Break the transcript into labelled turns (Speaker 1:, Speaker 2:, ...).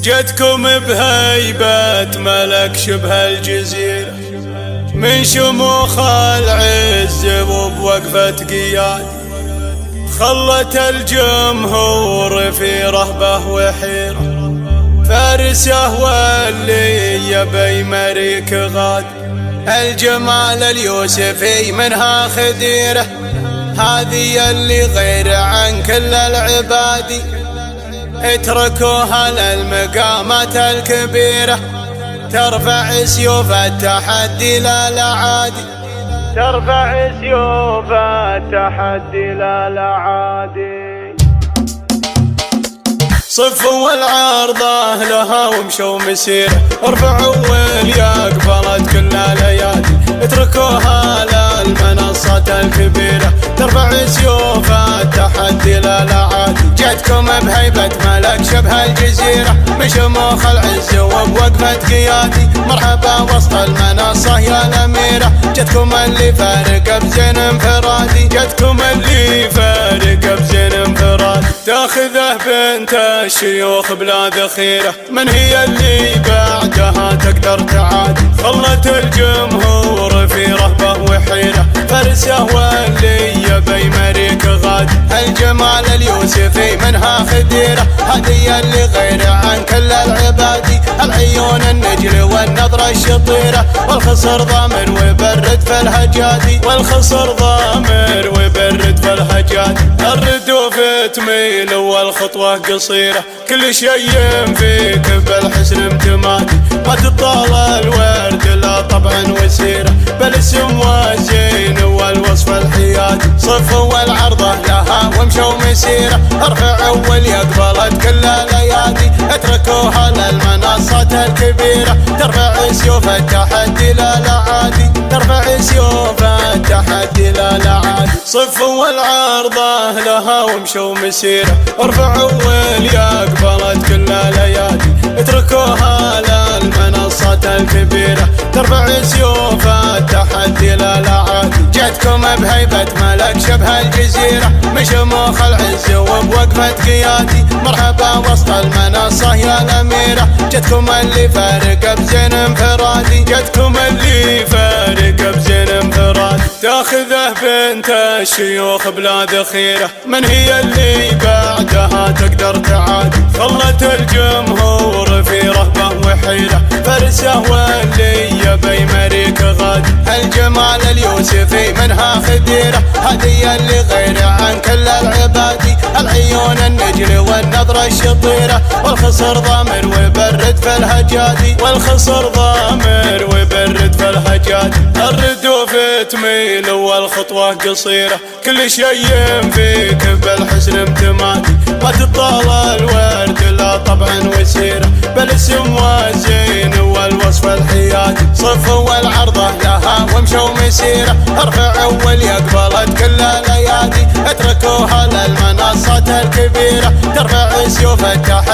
Speaker 1: جتكم بهيبة ملك شبه الجزيرة، من شموخ العز وبوقفة قياد خلت الجمهور في رهبة وحيرة. فارسه واللي يبي مريك غاد، الجمال اليوسفي منها خديرة، هذه اللي غير عن كل العباد اتركوها للمقامات الكبيرة، ترفع سيوف التحدي لا الأعادي، ترفع سيوف التحدي لا الأعادي. صفوا والعارضة لها ومشوا مسيرة، ارفعوا واليا قبلت كل الايادي، اتركوها للمنصات الكبيرة، ترفع سيوف التحدي لا الأعادي. جتكم بهيبة ملك شبه الجزيرة، من شموخ العز وبوقفة قيادي، مرحبا وسط المنصة يا الأميرة، جتكم اللي فارق بزين انفرادي، جتكم اللي فارق بزين انفرادي. تاخذه بنت الشيوخ بلا ذخيرة، من هي اللي بعدها تقدر تعادي، خلت الجمهور في رهبة وحيرة. فارسه واللي يبي مريك غاد، الجمال اليوسفي منها خديرة، هذه اللي غير عن كل العباد، العيون النجل والنظرة الشطيرة، والخصر ضامر وبرد في الهجادي، والخصر ضامر وبرد في الهجادي. الردوف تميل والخطوة قصيرة، كل شيء فيك بالحسن امتمادي، ما تطال الورد لا طبعا وسيرة، بل السم والزين والوصف الحيادي. صفوا والعرضة لها ومشوا مسيرة، ارفعوا واللي قبلت كل الايادي، اتركوها للمنصات الكبيرة، ترفع سيوف التحدي لا الأعادي، ترفع سيوف التحدي لا الأعادي. صفوا والعارضة لها ومشوا مسيرة، ارفعوا واللي قبلت كل الايادي، اتركوها للمنصات الكبيرة، ترفع سيوف التحدي لا الأعادي. جتكم بهيبة ملك شبه الجزيرة، من شموخ العز وبوقفة قيادي، مرحبا وسط المنصة يا الأميرة، جتكم اللي فارق بزين انفرادي، جتكم اللي فارق بزين انفرادي. تاخذه بنت الشيوخ بلا ذخيرة، من هي اللي بعدها تقدر تعادي، خلت الجمهور في رهبة وحيرة. فارسه واللي يبي مريك غاد، الجمال اليوسفي منها خديرة، هذه اللي غير عن كل العباد، العيون النجل والنظرة الشطيرة، والخصر ضامر وبرد في الهجادي، والخصر ضامر وبرد في الهجادي. الردوف تميل والخطوة قصيرة، كل شيء فيك بالحسن امتمادي، ما تطال الورد لا طبعا وسيرة، بل السم والزين والوصف الحيادي. صفوا والعرضة لها ومشوا مسيرة، ارفعوا واللي قبلت كل الايادي، اتركوها للمنصات الكبيرة، ترفع سيوف التحدي